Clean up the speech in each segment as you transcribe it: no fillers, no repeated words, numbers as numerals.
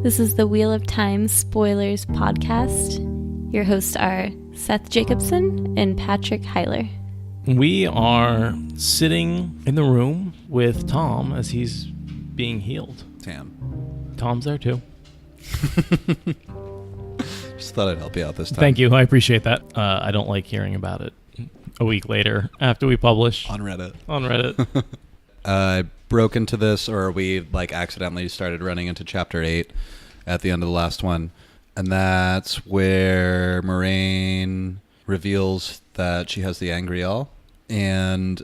This is the Wheel of Time Spoilers podcast. Your hosts are Seth Jacobson and Patrick Heiler. We are sitting in the room with Tom as he's being healed. Tom's there too. Just thought I'd help you out this time. Thank you. I appreciate that. I don't like hearing about it a week later after we publish. On Reddit. I broke into this, or we accidentally started running into chapter 8 at the end of the last one. And that's where Moiraine reveals that she has the Angry All and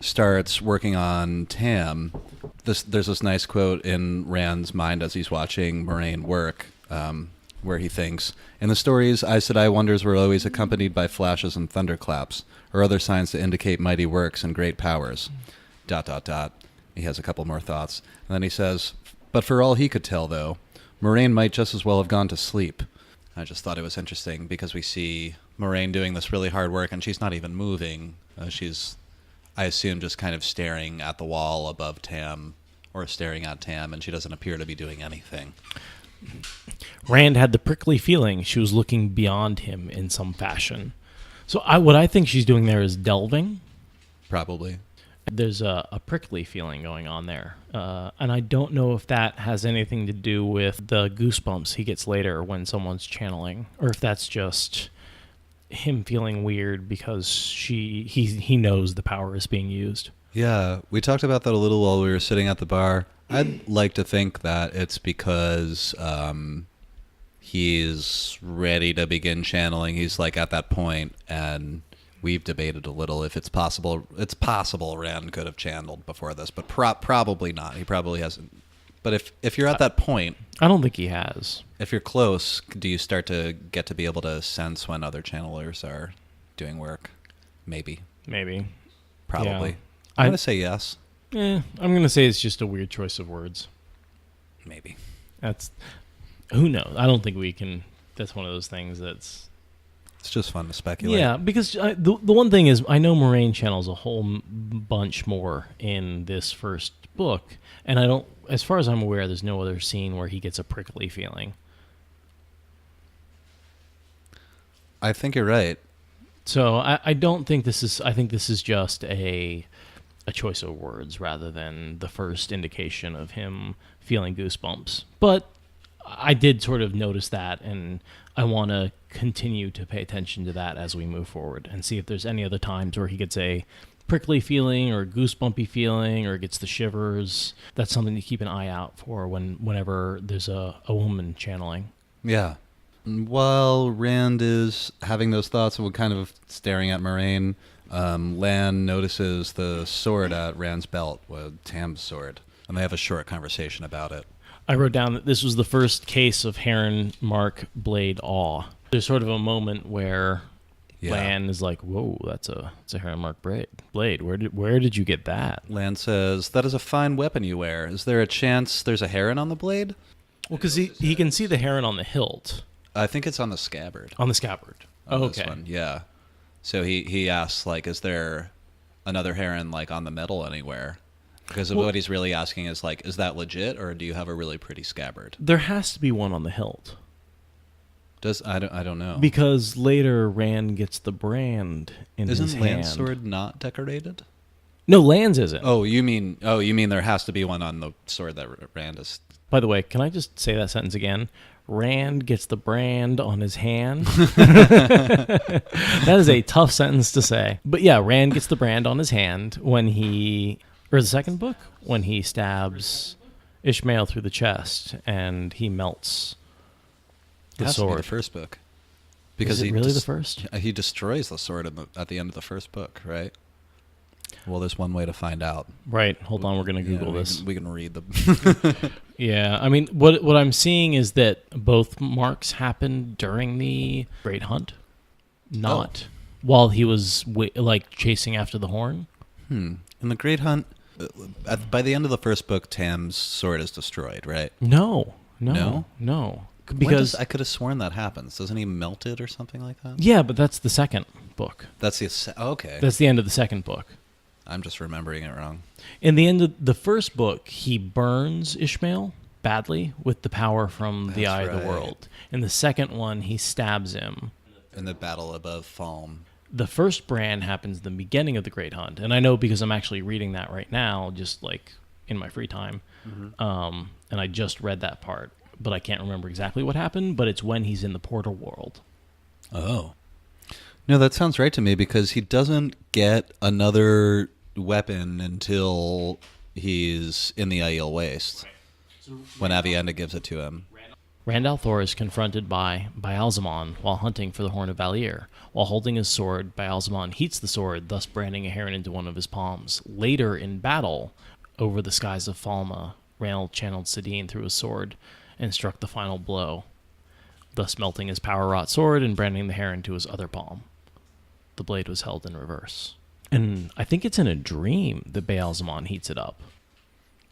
starts working on Tam. There's this nice quote in Rand's mind as he's watching Moiraine work, where he thinks, "In the stories, Aes Sedai wonders were always accompanied by flashes and thunderclaps, or other signs to indicate mighty works and great powers. ... He has a couple more thoughts. And then he says, "But for all he could tell, though, Moiraine might just as well have gone to sleep." I just thought it was interesting because we see Moiraine doing this really hard work and she's not even moving. She's, I assume, just kind of staring at the wall above Tam, or staring at Tam, and she doesn't appear to be doing anything. Rand had the prickly feeling she was looking beyond him in some fashion. So what I think she's doing there is delving. Probably. There's a prickly feeling going on there. And I don't know if that has anything to do with the goosebumps he gets later when someone's channeling, or if that's just him feeling weird because he knows the power is being used. Yeah, we talked about that a little while we were sitting at the bar. I'd like to think that it's because he's ready to begin channeling. He's at that point, and we've debated a little if it's possible. It's possible Rand could have channeled before this, but probably not. He probably hasn't. But if you're at that point, I don't think he has. If you're close, do you start to get to be able to sense when other channelers are doing work? Maybe. Probably. Yeah. I'm going to say yes. I'm going to say it's just a weird choice of words. Maybe. Who knows? I don't think we can. That's one of those things that's... It's just fun to speculate. Yeah, because the one thing is, I know Moiraine channels a whole bunch more in this first book, and I don't, as far as I'm aware, there's no other scene where he gets a prickly feeling. I think you're right. So I don't think this is. I think this is just a choice of words rather than the first indication of him feeling goosebumps. But I did sort of notice that, and I want to continue to pay attention to that as we move forward and see if there's any other times where he gets a prickly feeling or goosebumpy feeling or gets the shivers. That's something to keep an eye out for whenever there's a woman channeling. Yeah. While Rand is having those thoughts and kind of staring at Moiraine, Lan notices the sword at Rand's belt, Tam's sword, and they have a short conversation about it. I wrote down that this was the first case of heron mark blade awe. There's sort of a moment where Lan is like, "Whoa, that's a heron mark blade. Where did you get that?" Lan says, "That is a fine weapon you wear. Is there a chance there's a heron on the blade?" Well, because he can see the heron on the hilt. I think it's on the scabbard. On the scabbard. Oh, okay. This one, yeah. So he asks, is there another heron on the metal anywhere? Because what he's really asking is is that legit, or do you have a really pretty scabbard? There has to be one on the hilt. I don't know. Because later Rand gets the brand in his hand. Isn't Lan's sword not decorated? No, Lan's isn't. Oh, you mean there has to be one on the sword that Rand is. By the way, can I just say that sentence again? Rand gets the brand on his hand. That is a tough sentence to say. But yeah, Rand gets the brand on his hand when or the second book, when he stabs Ishmael through the chest and he melts the sword. To be the first book. Because is it really the first? He destroys the sword at the end of the first book, right? Well, there's one way to find out. Right. Hold on, we're going to Google this. We can read them. Yeah, I mean, what I'm seeing is that both marks happened during the Great Hunt, not while he was chasing after the horn. In the Great Hunt, by the end of the first book, Tam's sword is destroyed, right? No. Because I could have sworn that happens. Doesn't he melt it or something like that? Yeah, but that's the second book. That's okay. That's the end of the second book. I'm just remembering it wrong. In the end of the first book, he burns Ishmael badly with the power from the Eye of the right. World. In the second one, he stabs him. In the battle above Falm. The first brand happens in the beginning of the Great Hunt, and I know because I'm actually reading that right now, just like in my free time. And I just read that part, but I can't remember exactly what happened, but it's when he's in the Portal World. Oh. No, that sounds right to me, because he doesn't get another weapon until he's in the Aiel Waste, when Avienda gives it to him. Rand al'Thor is confronted by Baalzamon while hunting for the Horn of Valir. While holding his sword, Baalzamon heats the sword, thus branding a heron into one of his palms. Later in battle, over the skies of Falma, Rand channeled Sidene through his sword and struck the final blow, thus melting his power-wrought sword and branding the heron to his other palm. The blade was held in reverse. And I think it's in a dream that Baalzamon heats it up.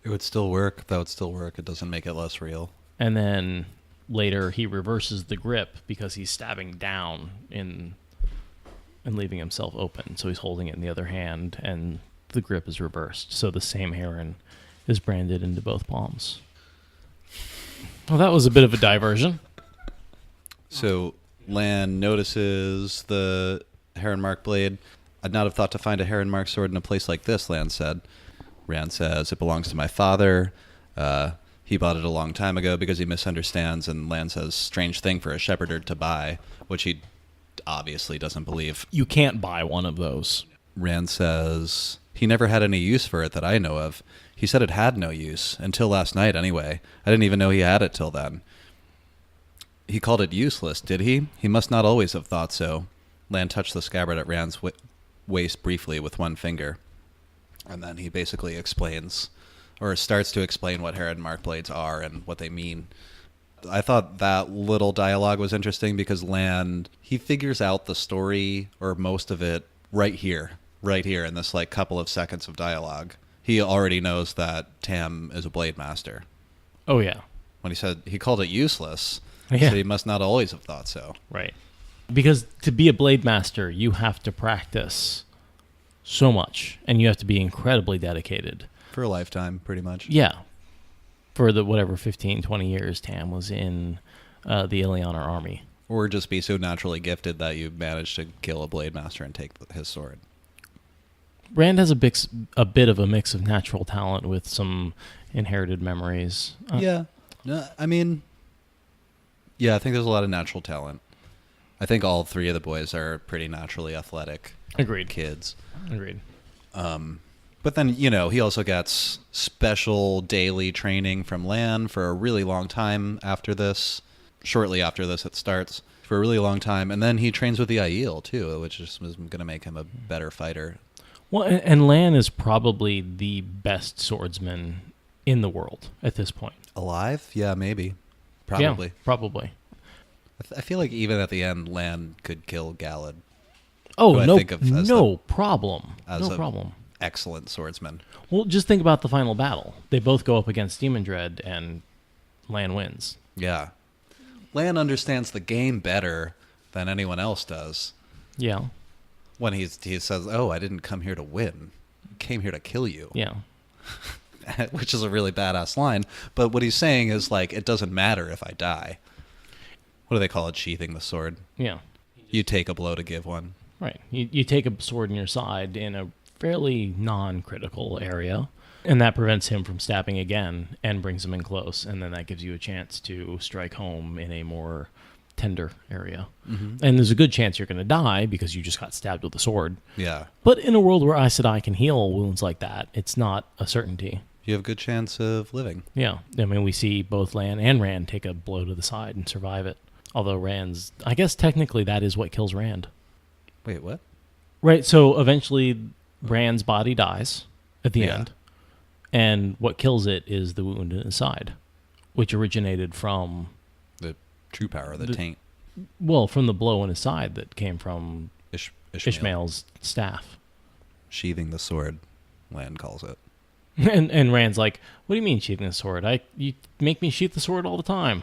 It would still work. That would still work. It doesn't make it less real. And then later he reverses the grip because he's stabbing down and leaving himself open. So he's holding it in the other hand, and the grip is reversed. So the same heron is branded into both palms. Well, that was a bit of a diversion. So Lan notices the heron mark blade. I'd not have thought to find a heron mark sword in a place like this, Lan said. Rand says, it belongs to my father. He bought it a long time ago because he misunderstands, and Lan says, strange thing for a shepherder to buy, which he obviously doesn't believe. You can't buy one of those. Rand says, he never had any use for it that I know of. He said it had no use, until last night anyway. I didn't even know he had it till then. He called it useless, did he? He must not always have thought so. Lan touched the scabbard at Rand's waist briefly with one finger. And then he basically explains, or starts to explain what heron mark blades are and what they mean. I thought that little dialogue was interesting because Lan, he figures out the story, or most of it, right here in this like couple of seconds of dialogue. He already knows that Tam is a blade master. Oh, yeah. When he said he called it useless, Yeah. so he must not always have thought so. Right. Because to be a blade master, you have to practice so much, and you have to be incredibly dedicated. For a lifetime, pretty much. Yeah. For the, 15, 20 years Tam was in the Ileanar army. Or just be so naturally gifted that you manage to kill a blade master and take his sword. Rand has a bit of a mix of natural talent with some inherited memories. Yeah. No, I mean, yeah, I think there's a lot of natural talent. I think all three of the boys are pretty naturally athletic. Agreed. Kids. Agreed. But then, he also gets special daily training from Lan for a really long time after this. Shortly after this, it starts for a really long time. And then he trains with the Aiel, too, which is going to make him a better fighter. Well, and Lan is probably the best swordsman in the world at this point. Alive? Yeah, maybe. Probably. Yeah, probably. I feel like even at the end, Lan could kill Galad. Oh, no problem. As No problem. Excellent swordsman. Well, just think about the final battle. They both go up against Demon Dread, and Lan wins. Yeah. Lan understands the game better than anyone else does. Yeah. When he says, oh, I didn't come here to win. I came here to kill you. Yeah. Which is a really badass line. But what he's saying is, like, it doesn't matter if I die. What do they call it? Sheathing the sword. Yeah. You take a blow to give one. Right. You take a sword in your side in a fairly non-critical area, and that prevents him from stabbing again and brings him in close, and then that gives you a chance to strike home in a more tender area. Mm-hmm. And there's a good chance you're going to die because you just got stabbed with a sword. Yeah. But in a world where Aes Sedai can heal wounds like that, it's not a certainty. You have a good chance of living. Yeah. I mean, we see both Lan and Rand take a blow to the side and survive it. Although Rand's... I guess technically that is what kills Rand. Wait, what? Right, so eventually Rand's body dies at the end. And what kills it is the wound in his side, which originated from... The true power, the taint. Well, from the blow in his side that came from Ishmael's staff. Sheathing the sword, Lan calls it. And Rand's like, what do you mean sheathing the sword? You make me sheath the sword all the time.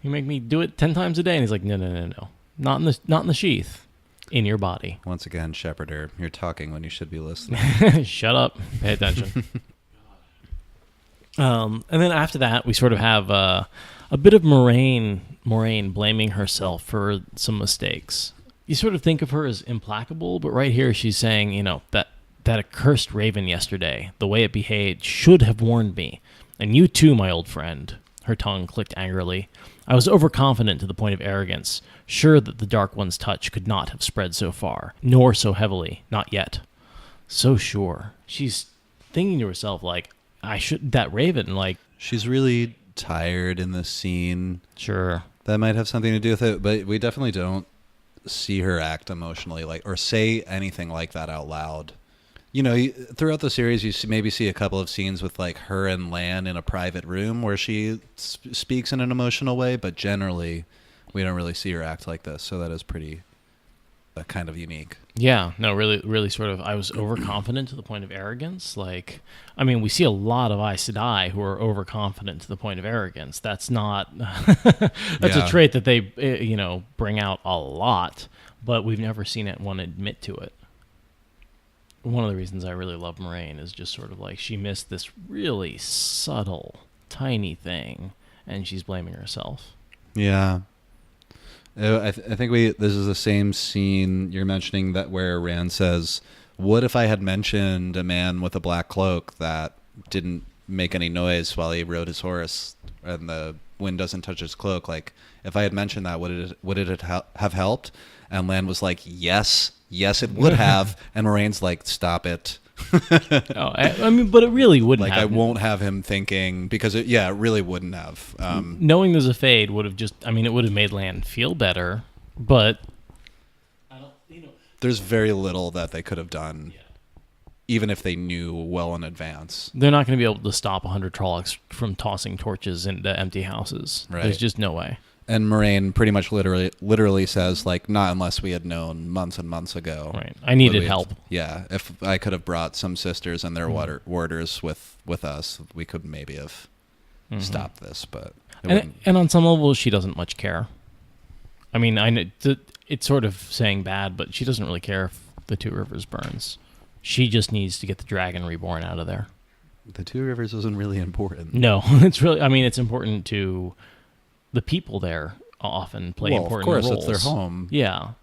You make me do it 10 times a day. And he's like, no. Not in the sheath. In your body. Once again, Shepherder, you're talking when you should be listening. Shut up. Pay attention. And then after that, we sort of have a bit of Moiraine blaming herself for some mistakes. You sort of think of her as implacable, but right here she's saying, that accursed raven yesterday, the way it behaved, should have warned me. And you too, my old friend. Her tongue clicked angrily. I was overconfident to the point of arrogance, sure that the Dark One's touch could not have spread so far, nor so heavily, not yet. So sure. She's thinking to herself, that raven, She's really tired in this scene. Sure. That might have something to do with it, but we definitely don't see her act emotionally, or say anything like that out loud. Throughout the series, you maybe see a couple of scenes with her and Lan in a private room where she speaks in an emotional way, but generally we don't really see her act like this. So that is pretty kind of unique. Yeah, no, really, really sort of, I was overconfident to the point of arrogance. We see a lot of Aes Sedai who are overconfident to the point of arrogance. That's not, that's a trait that they, bring out a lot, but we've never seen one admit to it. One of the reasons I really love Moiraine is just sort of she missed this really subtle, tiny thing, and she's blaming herself. Yeah. I think this is the same scene you're mentioning that where Rand says, what if I had mentioned a man with a black cloak that didn't make any noise while he rode his horse and the wind doesn't touch his cloak? If I had mentioned that, would it have helped? And Lan was like, yes, it would have. And Moraine's like, stop it. But it really wouldn't have. I won't have him thinking, because it really wouldn't have. Knowing there's a fade would have it would have made Lan feel better, but there's very little that they could have done, even if they knew well in advance. They're not going to be able to stop 100 Trollocs from tossing torches into empty houses. Right. There's just no way. And Moiraine pretty much literally says, not unless we had known months and months ago. Right. I needed help. Yeah. If I could have brought some sisters and their warders with us, we could maybe have stopped this. But and on some level, she doesn't much care. I know it's sort of saying bad, but she doesn't really care if the Two Rivers burns. She just needs to get the dragon reborn out of there. The Two Rivers isn't really important. No, it's really. It's important to. The people there often play important roles. Of course, it's their home. Yeah.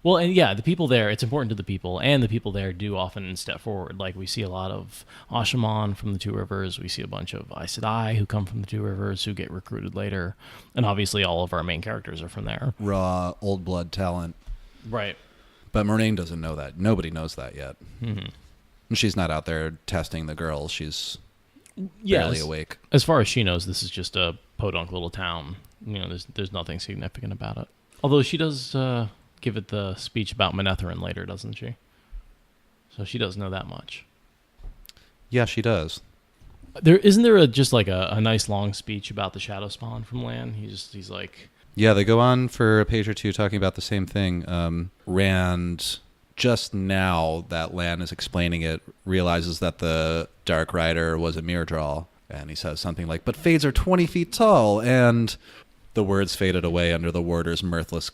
Well, and the people there, it's important to the people, and the people there do often step forward. We see a lot of Asha'man from the Two Rivers. We see a bunch of Aes Sedai who come from the Two Rivers who get recruited later. And obviously all of our main characters are from there. Raw, old blood talent. Right. But Moiraine doesn't know that. Nobody knows that yet. Mm-hmm. And she's not out there testing the girls. She's barely awake. As far as she knows, this is just a podunk little town. There's nothing significant about it. Although she does give it the speech about Manetheren later, doesn't she? So she does know that much. Yeah, she does. Isn't there just a nice long speech about the Shadow Spawn from Lan? He's like... Yeah, they go on for a page or two talking about the same thing. Rand, just now that Lan is explaining it, realizes that the Dark Rider was a Myrddraal. And he says something like, but fades are 20 feet tall. And the words faded away under the warder's mirthless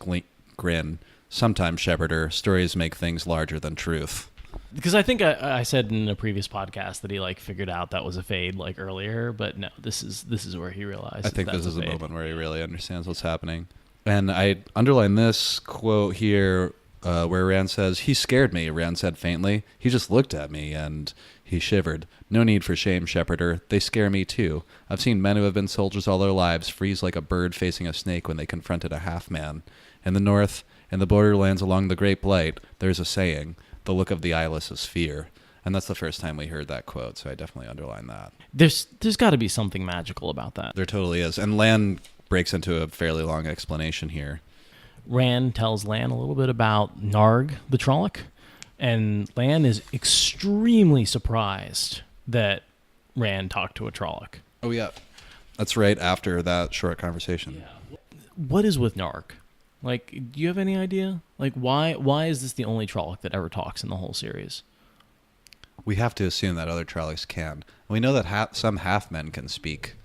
grin. Sometimes, Shepherder, stories make things larger than truth. Because I think I said in a previous podcast that he figured out that was a fade earlier, but no, this is where he realized. I think this is a moment where he really understands what's happening. And I underline this quote here where Rand says, he scared me, Rand said faintly. He just looked at me and he shivered. No need for shame, Shepherder. They scare me too. I've seen men who have been soldiers all their lives freeze like a bird facing a snake when they confronted a half-man. In the north, in the borderlands along the Great Blight, there's a saying, the look of the eyeless is fear. And that's the first time we heard that quote, so I definitely underline that. There's got to be something magical about that. There totally is. And Lan breaks into a fairly long explanation here. Rand tells Lan a little bit about Narg, the Trolloc, and Lan is extremely surprised that Rand talked to a Trolloc. Oh, yeah. That's right after that short conversation. Yeah. What is with Narg? Do you have any idea? Why is this the only Trolloc that ever talks in the whole series? We have to assume that other Trollocs can. We know that some half-men can speak.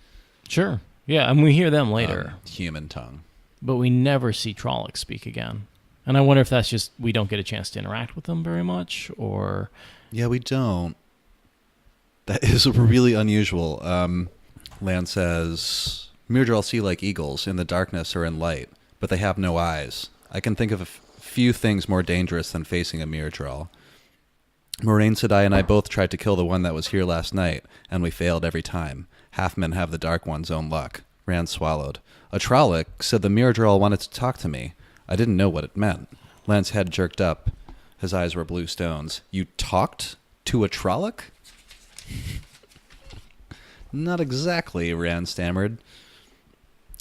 Sure. Yeah, and we hear them later. Human tongue. But we never see Trollocs speak again. And I wonder if that's just we don't get a chance to interact with them very much, or... Yeah, we don't. That is really unusual. Lan says, Myrddraal see like eagles in the darkness or in light, but they have no eyes. I can think of a few things more dangerous than facing a Myrddraal. Moiraine Sedai and I both tried to kill the one that was here last night, and we failed every time. Half-men have the Dark One's own luck. Rand swallowed. A Trolloc said the Myrddraal wanted to talk to me. I didn't know what it meant. Lan's head jerked up. His eyes were blue stones. You talked to a Trolloc? Not exactly, Rand stammered.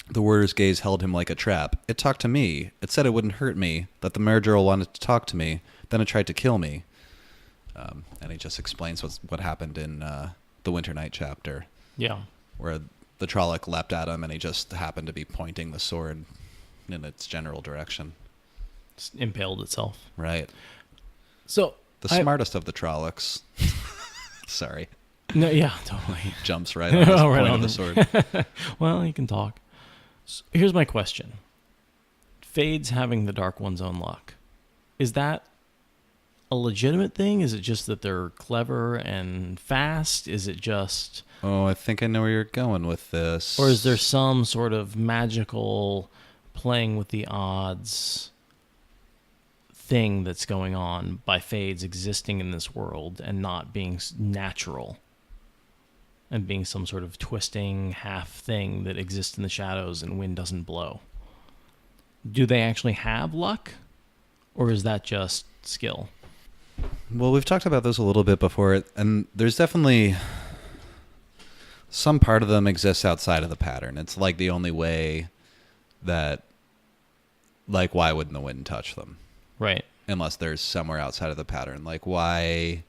The warrior's gaze held him like a trap. It talked to me. It said it wouldn't hurt me, that the Myrddraal wanted to talk to me. Then it tried to kill me. And he just explains what happened in the Winter Night chapter. Yeah. Where the Trolloc leapt at him and he just happened to be pointing the sword in its general direction. It's impaled itself. Right. So the smartest of the Trollocs. Sorry. No, yeah, totally. Jumps right on the point of the sword. Well, he can talk. So here's my question. Fades having the Dark One's own luck. Is that a legitimate thing? Is it just that they're clever and fast? Is it just... Oh, I think I know where you're going with this. Or is there some sort of magical playing with the odds thing that's going on by Fades existing in this world and not being natural and being some sort of twisting half thing that exists in the shadows and wind doesn't blow? Do they actually have luck, or is that just skill? Well, we've talked about this a little bit before, and there's definitely some part of them exists outside of the pattern. It's like the only way that, like, why wouldn't the wind touch them? Right. Unless there's somewhere outside of the pattern. Like, why,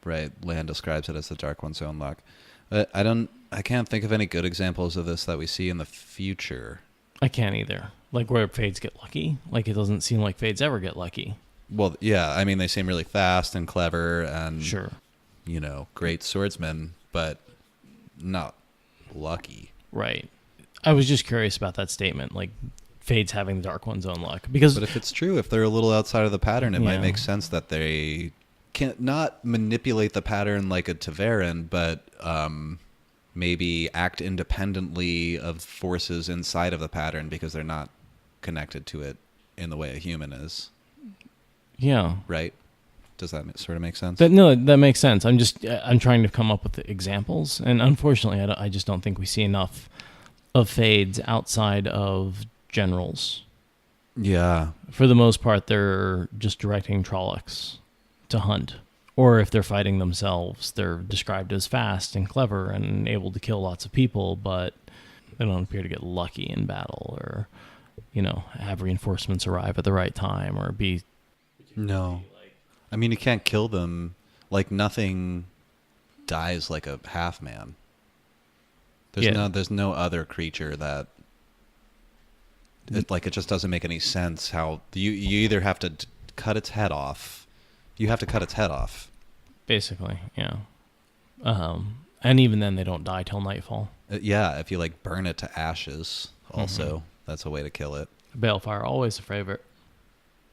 right, Lan describes it as the Dark One's own luck. I can't think of any good examples of this that we see in the future. I can't either. Like, where Fades get lucky. Like, it doesn't seem like Fades ever get lucky. Well, yeah, I mean, they seem really fast and clever and, sure, you know, great swordsmen, but not lucky. Right. I was just curious about that statement, like Fades having the Dark One's own luck. Because, but if it's true, if they're a little outside of the pattern, it might make sense that they can't not manipulate the pattern like a Ta'veren, but maybe act independently of forces inside of the pattern because they're not connected to it in the way a human is. Yeah. Right? Does that sort of make sense? No, that makes sense. I'm trying to come up with the examples, and unfortunately, I just don't think we see enough of Fades outside of generals. Yeah. For the most part, they're just directing Trollocs to hunt. Or if they're fighting themselves, they're described as fast and clever and able to kill lots of people, but they don't appear to get lucky in battle or, you know, have reinforcements arrive at the right time or be... No. I mean, you can't kill them. Like, nothing dies like a half-man. There's no other creature that... It just doesn't make any sense how... You either have to cut its head off. You have to cut its head off. Basically, yeah. And even then, they don't die till nightfall. Yeah, if you, like, burn it to ashes, also, that's a way to kill it. Balefire, always a favorite.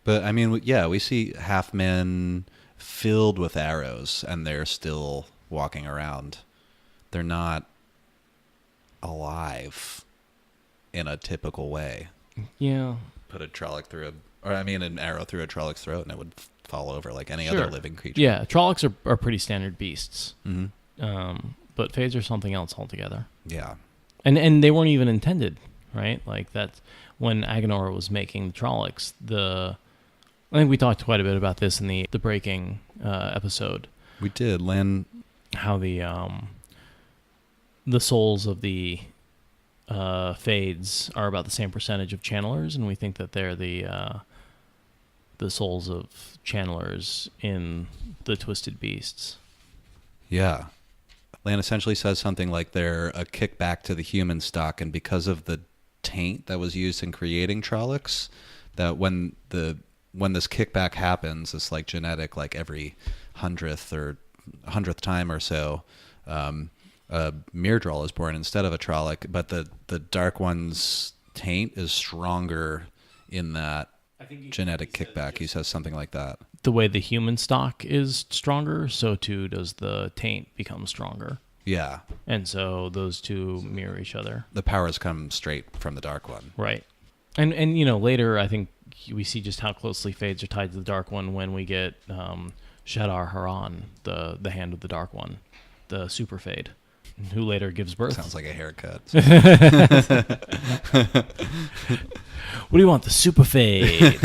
But, I mean, yeah, we see half-men filled with arrows, and they're still walking around. They're not alive in a typical way. Yeah. Put a Trolloc an arrow through a Trolloc's throat, and it would fall over like any other living creature. Yeah, Trollocs are pretty standard beasts. Mm-hmm. But Fades are something else altogether. Yeah. And they weren't even intended, right? Like, that when Agenor was making the Trollocs, I think we talked quite a bit about this in the Breaking episode. We did, Lan. How the souls of the Fades are about the same percentage of channelers, and we think that they're the souls of channelers in the Twisted Beasts. Yeah. Lan essentially says something like they're a kickback to the human stock, and because of the taint that was used in creating Trollocs, that when this kickback happens, it's like genetic, like every 100th time or so, a Myrddraal is born instead of a Trolloc, but the Dark One's taint is stronger in that genetic kickback. He says something like that. the way the human stock is stronger, so too does the taint become stronger. Yeah. And so those two mirror each other. The powers come straight from the Dark One. Right. And later I think we see just how closely Fades are tied to the Dark One when we get Shadar Haran, the hand of the Dark One, the super Fade, who later gives birth. Sounds like a haircut. What do you want? The super Fade.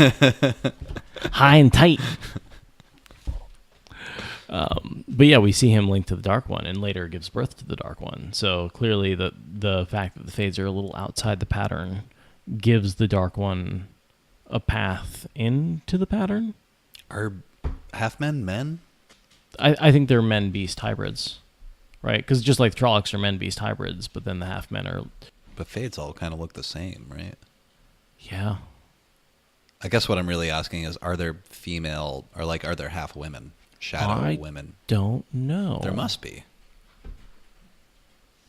High and tight. But yeah, we see him linked to the Dark One and later gives birth to the Dark One. So clearly the fact that the Fades are a little outside the pattern gives the Dark One a path into the pattern. Are half-men men? I think they're men-beast hybrids, right? Because just like Trollocs are men-beast hybrids, but then the half-men are... But Fades all kind of look the same, right? Yeah. I guess what I'm really asking is, are there female, or like, are there half women? Shadow women? Don't know. There must be.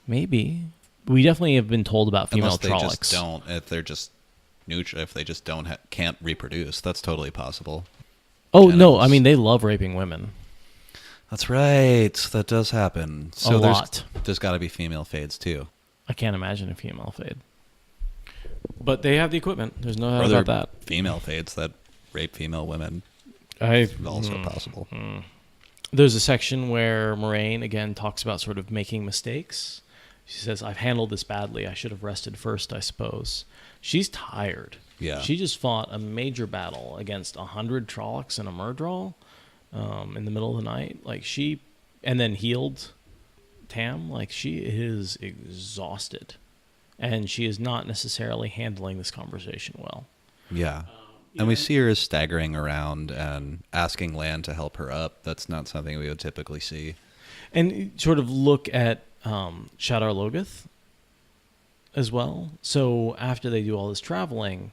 Maybe. We definitely have been told about female Trollocs. Unless they just don't, if they're just neutral, if they just can't reproduce, that's totally possible. Oh, no, I mean, they love raping women. That's right. That does happen. So a lot. There's got to be female Fades, too. I can't imagine a female Fade. But they have the equipment. There's no doubt about that. Female Fades that rape female women. Also possible. There's a section where Moiraine, again, talks about sort of making mistakes. She says, I've handled this badly. I should have rested first, I suppose. She's tired. Yeah. She just fought a major battle against 100 Trollocs and a Murdral in the middle of the night. And then healed Tam. She is exhausted. And she is not necessarily handling this conversation well. Yeah. And we see her staggering around and asking Lan to help her up. That's not something we would typically see. And sort of look at Shadar Logoth as well. So after they do all this traveling,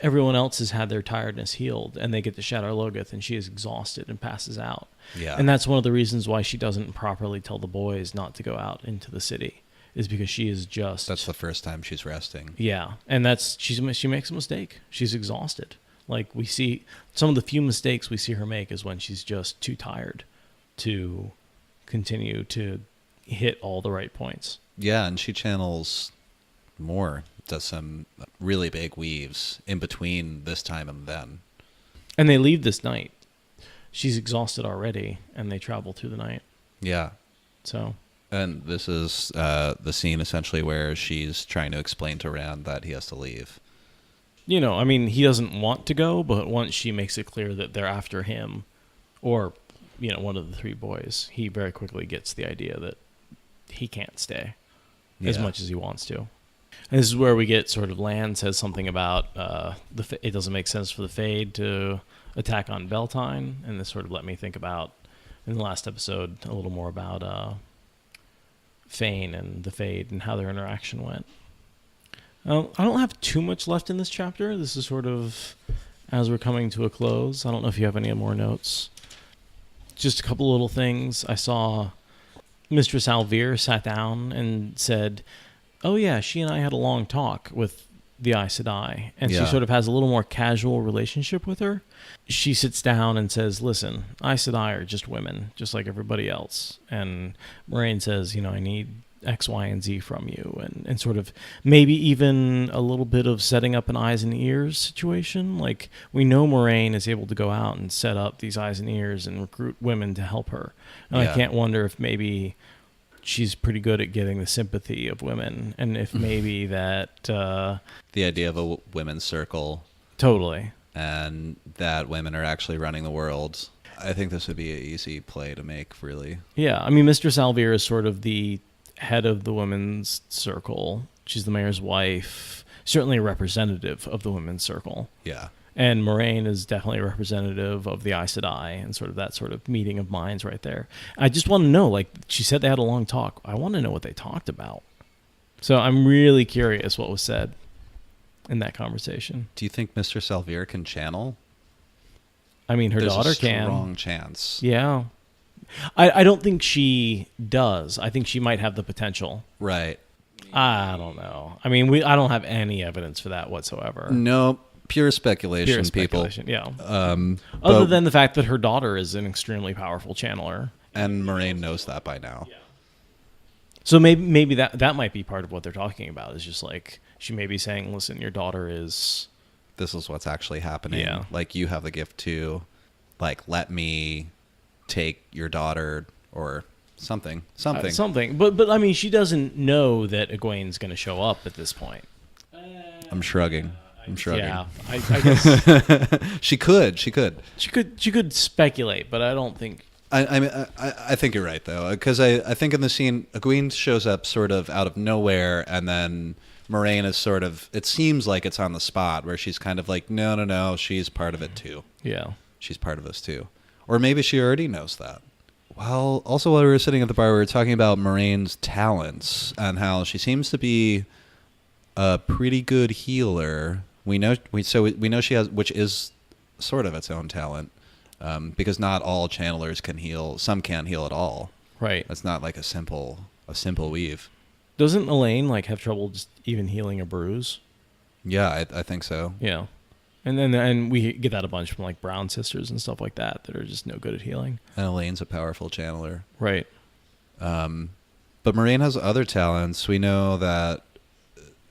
everyone else has had their tiredness healed, and they get to Shadar Logoth, and she is exhausted and passes out. Yeah. And that's one of the reasons why she doesn't properly tell the boys not to go out into the city, is because she is just... That's the first time she's resting. Yeah, and she makes a mistake. She's exhausted. We see some of the few mistakes we see her make is when she's just too tired to continue to hit all the right points. Yeah, and she channels more, does some really big weaves in between this time and then. And they leave this night. She's exhausted already, and they travel through the night. Yeah. So... And this is the scene essentially where she's trying to explain to Rand that he has to leave. He doesn't want to go, but once she makes it clear that they're after him, or, one of the three boys, he very quickly gets the idea that he can't stay as much as he wants to. And this is where we get sort of Lan says something about it doesn't make sense for the Fade to attack on Beltane, and this sort of let me think about, in the last episode, a little more about... Fane and the Fade and how their interaction went. I don't have too much left in this chapter. This is sort of as we're coming to a close. I don't know if you have any more notes. Just a couple little things. I saw Mistress Alvear sat down and said, oh yeah, she and I had a long talk with the Aes Sedai. And she sort of has a little more casual relationship with her. She sits down and says, listen, Aes Sedai are just women, just like everybody else. And Moiraine says, I need X, Y, and Z from you. And sort of maybe even a little bit of setting up an eyes and ears situation. We know Moiraine is able to go out and set up these eyes and ears and recruit women to help her. And I can't wonder if maybe she's pretty good at getting the sympathy of women. And if maybe that... the idea of a women's circle. Totally. And that women are actually running the world. I think this would be an easy play to make, really. Yeah, Mistress Alvear is sort of the head of the women's circle. She's the mayor's wife, certainly a representative of the women's circle. Yeah. And Moiraine is definitely a representative of the Aes Sedai and sort of that sort of meeting of minds right there. I just want to know, she said they had a long talk. I want to know what they talked about. So I'm really curious what was said in that conversation. Do you think Mistress Alvear can channel? Her daughter can. There's a strong chance. Yeah. I don't think she does. I think she might have the potential. Right. I don't know. I don't have any evidence for that whatsoever. No, pure speculation, people. Yeah. Other Other than the fact that her daughter is an extremely powerful channeler. And Moiraine knows that by now. Yeah. So maybe that might be part of what they're talking about, is just like she may be saying, listen, your daughter is... This is what's actually happening. Yeah. Like, you have the gift too. Like, let me take your daughter or something. Something. But I mean, she doesn't know that Egwene's going to show up at this point. I'm shrugging. Yeah, I guess She could. She could speculate, but I don't think... I think you're right, though, because I think in the scene, Egwene shows up sort of out of nowhere, and then Moiraine is sort of, it seems like it's on the spot, where she's kind of like, no, she's part of it too. Yeah. She's part of this too. Or maybe she already knows that. Well, also while we were sitting at the bar, we were talking about Moraine's talents, and how she seems to be a pretty good healer. We know she has, which is sort of its own talent. Because not all channelers can heal. Some can't heal at all. Right. It's not like a simple weave. Doesn't Elaine have trouble just even healing a bruise? Yeah, I think so. Yeah. And we get that a bunch from like Brown sisters and stuff like that are just no good at healing. And Elaine's a powerful channeler. Right. But Moiraine has other talents. We know that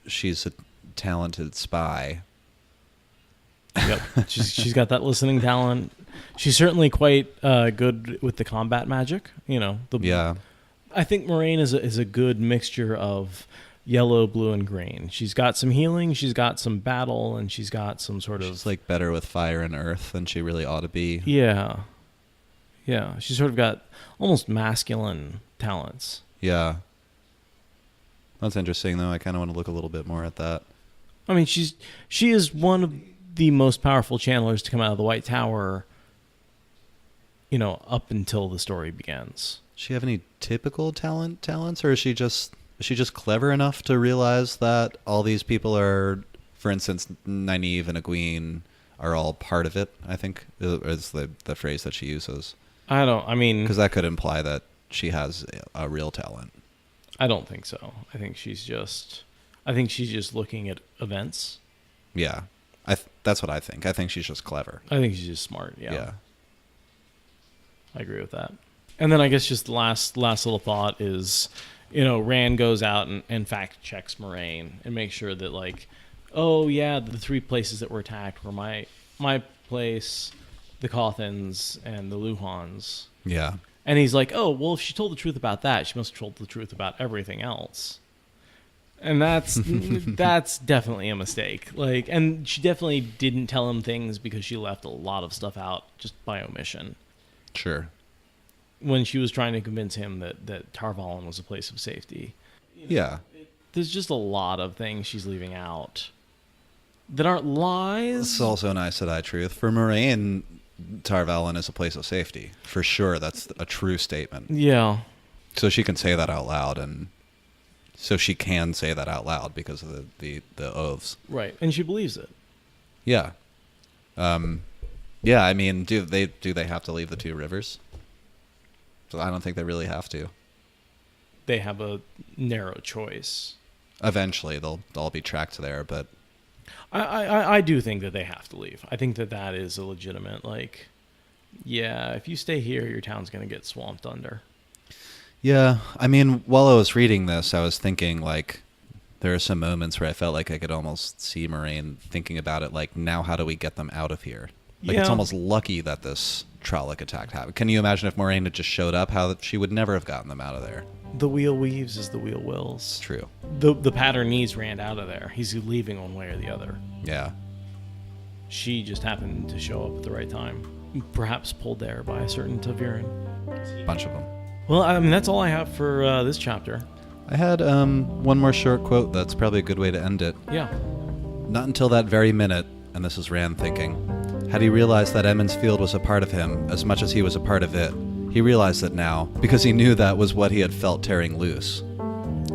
she's a talented spy. Yep. She's got that listening talent. She's certainly quite good with the combat magic. Yeah. I think Moiraine is a good mixture of yellow, blue, and green. She's got some healing, she's got some battle, and she's got some sort of... She's like better with fire and earth than she really ought to be. Yeah. Yeah. She's sort of got almost masculine talents. Yeah. That's interesting, though. I kind of want to look a little bit more at that. I mean, she is one of the most powerful channelers to come out of the White Tower, up until the story begins. Does she have any typical talents, or is she just clever enough to realize that all these people are, for instance, Nynaeve and Egwene are all part of it? I think is the phrase that she uses. Because that could imply that she has a real talent. I don't think so. I think she's just looking at events. Yeah. That's what I think. I think she's just clever. I think she's just smart. Yeah. I agree with that. And then I guess just the last little thought is, Rand goes out and fact checks Moiraine and makes sure that the 3 places that were attacked were my place, the Cothins, and the Luhans. Yeah. And he's like, oh, well, if she told the truth about that, she must have told the truth about everything else. And that's definitely a mistake. And she definitely didn't tell him things because she left a lot of stuff out just by omission. Sure. When she was trying to convince him that Tarvalon was a place of safety. Yeah. There's just a lot of things she's leaving out that aren't lies. It's also nice that I truth. For Moiraine, Tarvalon is a place of safety. For sure, that's a true statement. Yeah. So she can say that out loud, and so she can say that out loud because of the oaths. Right, and she believes it. Yeah. Yeah, I mean, do they have to leave the 2 rivers? So I don't think they really have to. They have a narrow choice. Eventually, they'll all be tracked there, but... I do think that they have to leave. I think that is a legitimate, if you stay here, your town's going to get swamped under. Yeah, I mean, while I was reading this, I was thinking, there are some moments where I felt like I could almost see Moiraine thinking about it, now how do we get them out of here? It's almost lucky that this Trolloc attack happened. Can you imagine if Moiraine had just showed up, how she would never have gotten them out of there? The wheel weaves as the wheel wills. True. The pattern needs Rand out of there. He's leaving one way or the other. Yeah. She just happened to show up at the right time. Perhaps pulled there by a certain Taviran. Bunch of them. Well, I mean, that's all I have for this chapter. I had one more short quote that's probably a good way to end it. Yeah. Not until that very minute, and this is Rand thinking, had he realized that Emond's field was a part of him as much as he was a part of it. He realized it now, because he knew that was what he had felt tearing loose.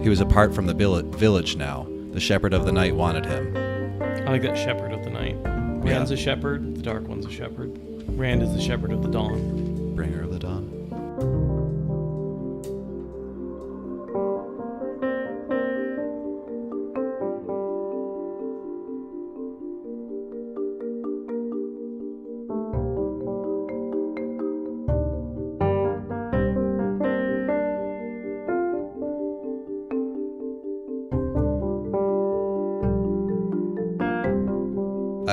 He was apart from the village now. The shepherd of the night wanted him. I like that, shepherd of the night. Rand's a shepherd, the dark one's a shepherd. Rand is the shepherd of the dawn. Bringer of the dawn.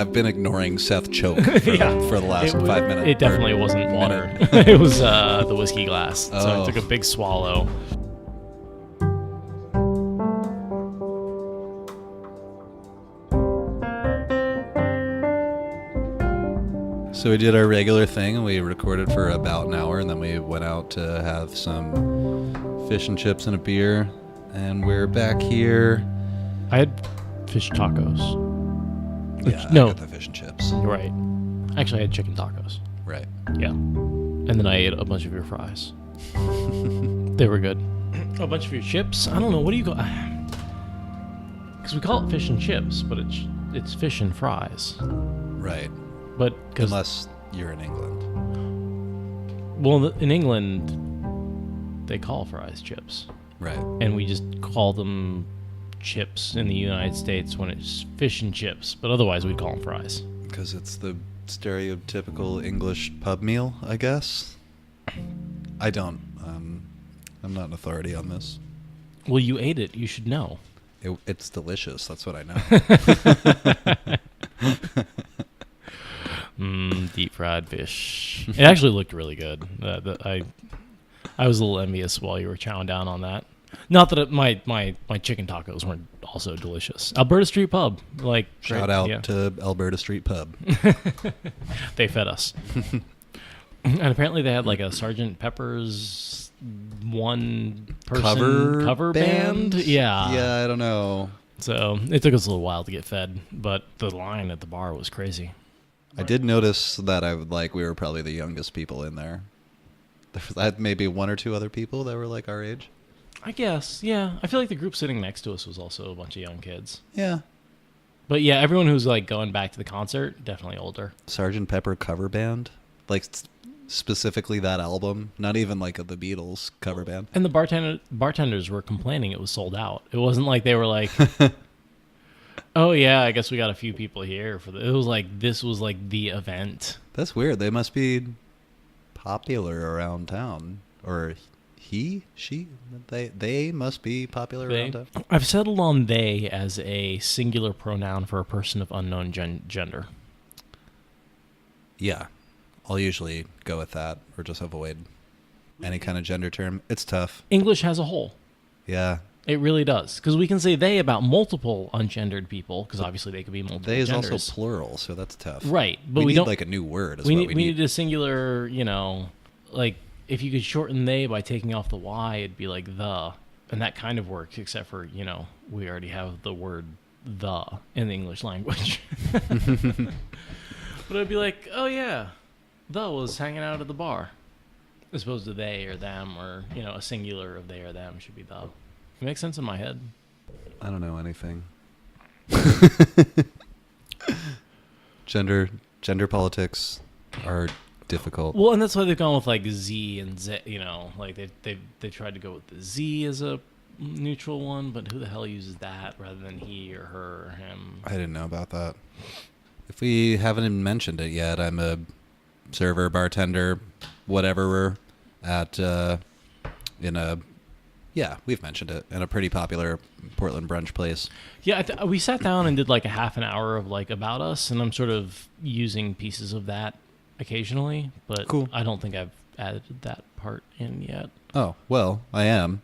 I've been ignoring Seth choke for the last 5 minutes. It definitely wasn't water. It was the whiskey glass. So I took a big swallow. So we did our regular thing, and we recorded for about an hour, and then we went out to have some fish and chips and a beer, and we're back here. I had fish tacos. Yeah, No. I got the fish and chips. Right. Actually, I had chicken tacos. Right. Yeah. And then I ate a bunch of your fries. They were good. A bunch of your chips? I don't know. What do you call... Because we call it fish and chips, but it's fish and fries. Right. But unless you're in England. Well, in England, they call fries chips. Right. And we just call them chips in the United States when it's fish and chips. But otherwise, we'd call them fries. Because it's the stereotypical English pub meal, I guess. I don't. I'm not an authority on this. Well, you ate it. You should know. It's delicious. That's what I know. Deep fried fish. It actually looked really good. I was a little envious while you were chowing down on that. Not that my chicken tacos weren't also delicious. Alberta Street Pub, Shout out to Alberta Street Pub. They fed us, and apparently they had like a Sgt. Pepper's one person cover band. Yeah, I don't know. So it took us a little while to get fed, but the line at the bar was crazy. I did notice that we were probably the youngest people in there. There was maybe one or two other people that were like our age. I guess, yeah. I feel like the group sitting next to us was also a bunch of young kids. Yeah. But yeah, everyone who's like going back to the concert, definitely older. Sgt. Pepper cover band? Like specifically that album? Not even like the Beatles cover band? And the bartenders were complaining it was sold out. It wasn't like they were like... Oh yeah, I guess we got a few people here for it was like this was like the event. That's weird. They must be popular around town, or she, they must be popular around town. I've settled on they as a singular pronoun for a person of unknown gender. Yeah, I'll usually go with that, or just avoid any kind of gender term. It's tough. English has a whole. Yeah. It really does, because we can say they about multiple ungendered people, because obviously they could be multiple they is genders. also plural, so that's tough. Right, but we we need don't like a new word. We need a singular. Like if you could shorten they by taking off the y, it'd be like the, and that kind of works, except for we already have the word the in the English language. But it'd be like, oh yeah, the was hanging out at the bar, as opposed to they or them, or a singular of they or them should be the. It makes sense in my head. I don't know anything. Gender politics are difficult. Well, and that's why they've gone with like Z and Z. Like they tried to go with the Z as a neutral one, but who the hell uses that rather than he or her or him? I didn't know about that. If we haven't mentioned it yet, I'm a server, bartender, whatever at Yeah, we've mentioned it, in a pretty popular Portland brunch place. Yeah, we sat down and did like a half an hour of like about us, and I'm sort of using pieces of that occasionally, but cool. I don't think I've added that part in yet. Oh, well, I am.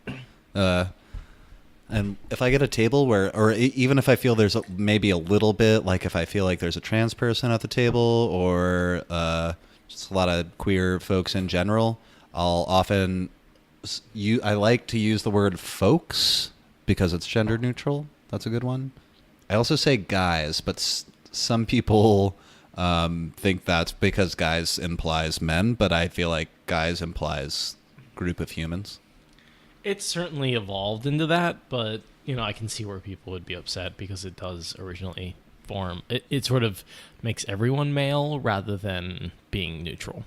And if I get a table or even if I feel there's maybe a little bit, like if I feel like there's a trans person at the table or just a lot of queer folks in general, I'll often... I like to use the word folks because it's gender neutral. That's a good one. I also say guys, but some people think that's because guys implies men, but I feel like guys implies group of humans. It's certainly evolved into that, but I can see where people would be upset because it does originally form. It sort of makes everyone male rather than being neutral.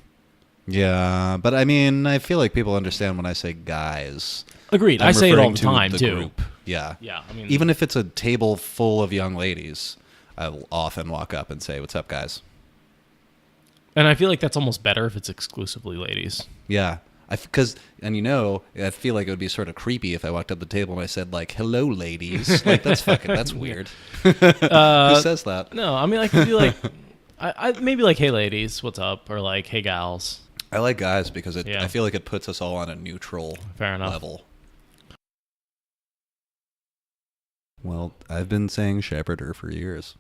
Yeah, but I mean, I feel like people understand when I say guys. Agreed. I say it all the time, too. Group. Yeah. Yeah. I mean, even if it's a table full of young ladies, I'll often walk up and say, "What's up, guys?" And I feel like that's almost better if it's exclusively ladies. Yeah. Because, and I feel like it would be sort of creepy if I walked up the table and I said, like, hello, ladies. Like, that's weird. Who says that? No, I mean, I could be like, I maybe like, hey, ladies, what's up? Or like, hey, gals. I like guys because I feel like it puts us all on a neutral Fair enough. level. Well, I've been saying shepherder for years.